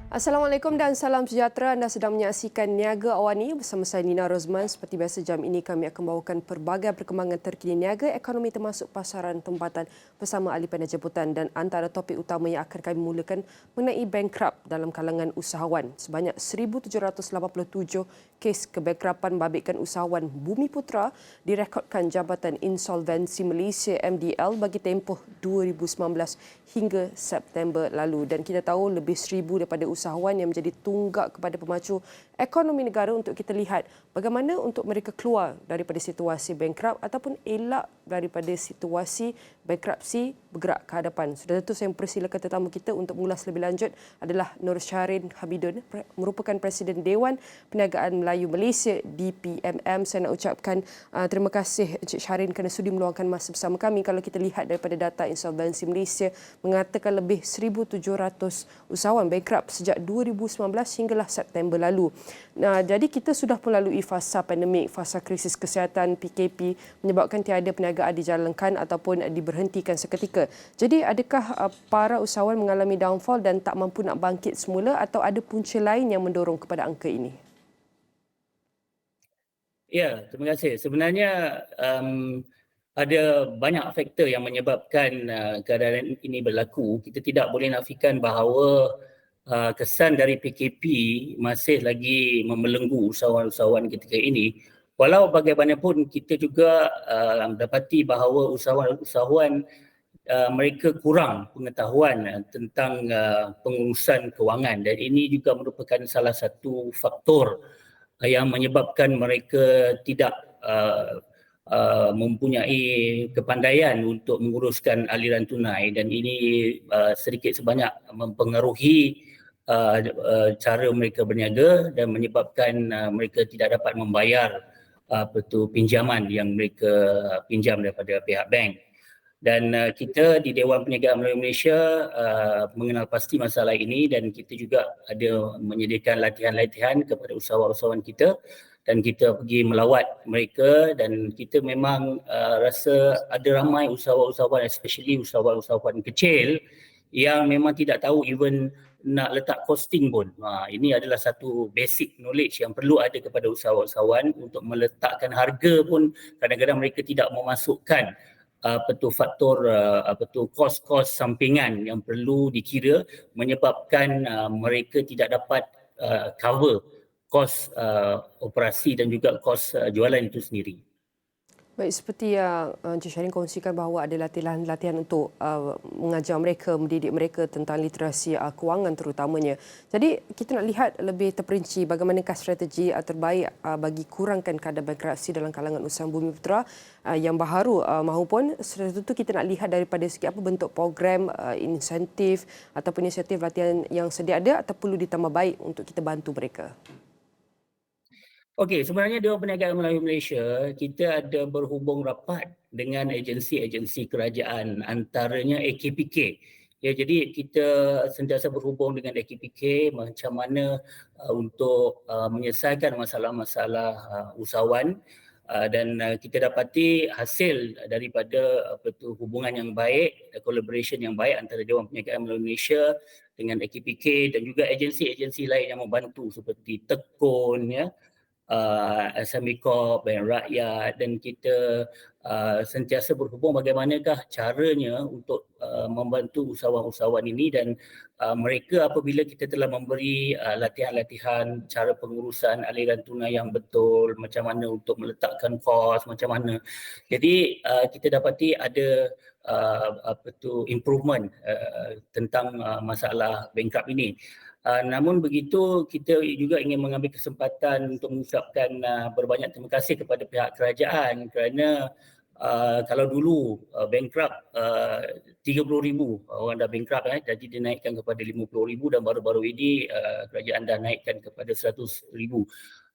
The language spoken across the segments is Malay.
Assalamualaikum dan salam sejahtera. Anda sedang menyaksikan Niaga Awani bersama saya Nina Rozman. Seperti biasa jam ini kami akan bawakan pelbagai perkembangan terkini niaga ekonomi termasuk pasaran tempatan bersama ahli panel jemputan, dan antara topik utama yang akan kami mulakan mengenai bankrupt dalam kalangan usahawan. Sebanyak 1,787 kes kebankrapan babitkan usahawan Bumiputra direkodkan Jabatan Insolvensi Malaysia MDL bagi tempoh 2019 hingga September lalu, dan kita tahu lebih 1,000 daripada usahawan yang menjadi tunggak kepada pemacu ekonomi negara untuk kita lihat bagaimana untuk mereka keluar daripada situasi bankrupt ataupun elak daripada situasi bankruptsi bergerak ke hadapan. Sudah tentu saya mempersilakan tetamu kita untuk mengulas lebih lanjut adalah Nur Syahrin Hamidun, merupakan Presiden Dewan Perniagaan Melayu Malaysia DPMM. Saya nak ucapkan terima kasih Encik Syahrin kerana sudi meluangkan masa bersama kami. Kalau kita lihat daripada data Insolvensi Malaysia mengatakan lebih 1,700 usahawan bankrupt sejak 2019 hinggalah September lalu. Nah, jadi kita sudah melalui fasa pandemik, fasa krisis kesihatan PKP menyebabkan tiada perniagaan dijalankan ataupun diberhentikan seketika. Jadi adakah para usahawan mengalami downfall dan tak mampu nak bangkit semula, atau ada punca lain yang mendorong kepada angka ini? Ya, terima kasih. Sebenarnya ada banyak faktor yang menyebabkan keadaan ini berlaku. Kita tidak boleh nafikan bahawa kesan dari PKP masih lagi membelenggu usahawan-usahawan ketika ini. Walau bagaimanapun kita juga dapati bahawa usahawan-usahawan mereka kurang pengetahuan tentang pengurusan kewangan, dan ini juga merupakan salah satu faktor yang menyebabkan mereka tidak mempunyai kepandaian untuk menguruskan aliran tunai, dan ini sedikit sebanyak mempengaruhi cara mereka berniaga dan menyebabkan mereka tidak dapat membayar pinjaman yang mereka pinjam daripada pihak bank. Dan kita di Dewan Perniagaan Melayu Malaysia mengenal pasti masalah ini, dan kita juga ada menyediakan latihan-latihan kepada usahawan-usahawan kita, dan kita pergi melawat mereka, dan kita memang rasa ada ramai usahawan-usahawan, especially usahawan-usahawan kecil yang memang tidak tahu even nak letak costing pun. Ini adalah satu basic knowledge yang perlu ada kepada usahawan-usahawan untuk meletakkan harga pun. Kadang-kadang mereka tidak memasukkan faktor kos-kos sampingan yang perlu dikira, menyebabkan mereka tidak dapat cover kos operasi dan juga kos jualan itu sendiri. Baik, seperti yang Encik Syahrin kongsikan bahawa ada latihan-latihan untuk mengajar mereka, mendidik mereka tentang literasi kewangan terutamanya. Jadi kita nak lihat lebih terperinci bagaimanakah strategi terbaik bagi kurangkan kadar bankruptsi dalam kalangan usaha Bumiputra yang baharu, mahupun sudah tentu kita nak lihat daripada segi apa bentuk program, insentif ataupun inisiatif latihan yang sedia ada atau perlu ditambah baik untuk kita bantu mereka. Okey, sebenarnya Dewan Perniagaan Melayu Malaysia, kita ada berhubung rapat dengan agensi-agensi kerajaan, antaranya AKPK. Ya, jadi kita sentiasa berhubung dengan AKPK macam mana untuk menyelesaikan masalah-masalah usahawan, dan kita dapati hasil daripada hubungan yang baik, collaboration yang baik antara Dewan Perniagaan Melayu Malaysia dengan AKPK dan juga agensi-agensi lain yang membantu seperti Tekun, ya, SME Corp, Bank Rakyat, dan kita sentiasa berhubung bagaimanakah caranya untuk membantu usahawan-usahawan ini, dan mereka apabila kita telah memberi latihan-latihan cara pengurusan aliran tunai yang betul, macam mana untuk meletakkan kos, macam mana. Jadi kita dapati ada improvement tentang masalah bankrupt ini. Namun begitu, kita juga ingin mengambil kesempatan untuk mengucapkan berbanyak terima kasih kepada pihak kerajaan kerana kalau dulu bankrupt 30,000 orang dah bankrupt, jadi dinaikkan kepada 50,000, dan baru-baru ini kerajaan dah naikkan kepada 100,000.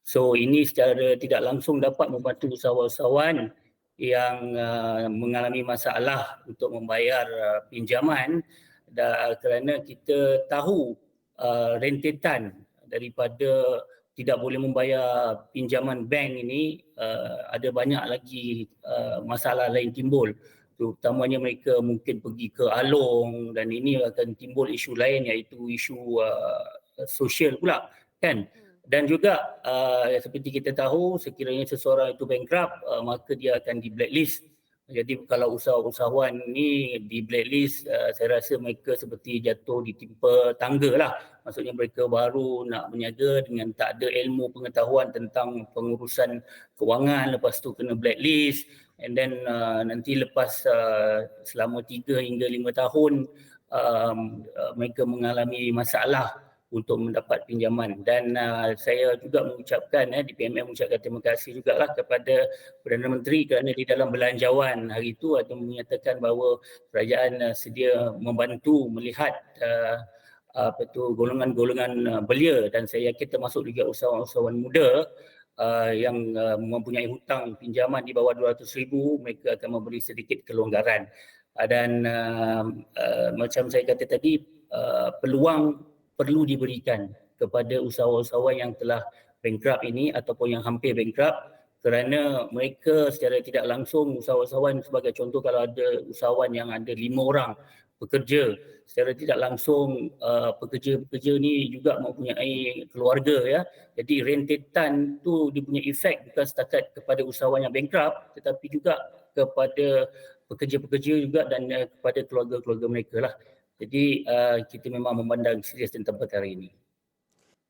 So ini secara tidak langsung dapat membantu usahawan-usahawan yang mengalami masalah untuk membayar pinjaman, kerana kita tahu rentetan daripada tidak boleh membayar pinjaman bank ini, ada banyak lagi masalah lain timbul, terutamanya mereka mungkin pergi ke Along, dan ini akan timbul isu lain, iaitu isu sosial pula kan. Dan juga seperti kita tahu, sekiranya seseorang itu bankrupt, maka dia akan di blacklist. Jadi kalau usahawan ni di blacklist, saya rasa mereka seperti jatuh ditimpa tangga lah. Maksudnya mereka baru nak berniaga dengan tak ada ilmu pengetahuan tentang pengurusan kewangan, lepas tu kena blacklist, and then nanti lepas selama 3 hingga 5 tahun mereka mengalami masalah untuk mendapat pinjaman. Dan saya juga mengucapkan, di PMM mengucapkan terima kasih jugalah kepada Perdana Menteri kerana di dalam belanjawan hari itu ada menyatakan bahawa kerajaan sedia membantu melihat golongan-golongan belia, dan saya yakin termasuk juga usahawan-usahawan muda yang mempunyai hutang pinjaman di bawah 200,000, mereka akan memberi sedikit kelonggaran. Dan macam saya kata tadi, peluang perlu diberikan kepada usahawan-usahawan yang telah bankrupt ini ataupun yang hampir bankrupt, kerana mereka secara tidak langsung, usahawan-usahawan sebagai contoh, kalau ada usahawan yang ada 5 orang bekerja, secara tidak langsung pekerja-pekerja ni juga mempunyai keluarga ya. Jadi rentetan tu dia punya efek bukan setakat kepada usahawan yang bankrupt, tetapi juga kepada pekerja-pekerja juga dan kepada keluarga-keluarga mereka lah. Jadi kita memang memandang serius tentang perkara ini.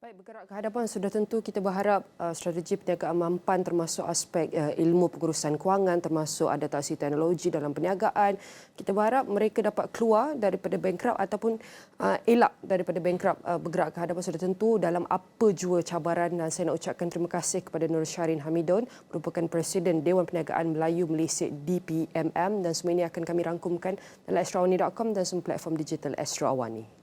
Baik, bergerak ke hadapan, sudah tentu kita berharap strategi perniagaan mampan termasuk aspek ilmu pengurusan kewangan, termasuk adaptasi teknologi dalam perniagaan. Kita berharap mereka dapat keluar daripada bankrupt ataupun elak daripada bankrupt. Bergerak ke hadapan sudah tentu dalam apa jua cabaran, dan saya nak ucapkan terima kasih kepada Nur Shahrin Hamidon, merupakan Presiden Dewan Perniagaan Melayu Malaysia DPMM, dan semua ini akan kami rangkumkan dalam astrawani.com dan semua platform digital Astro Awani.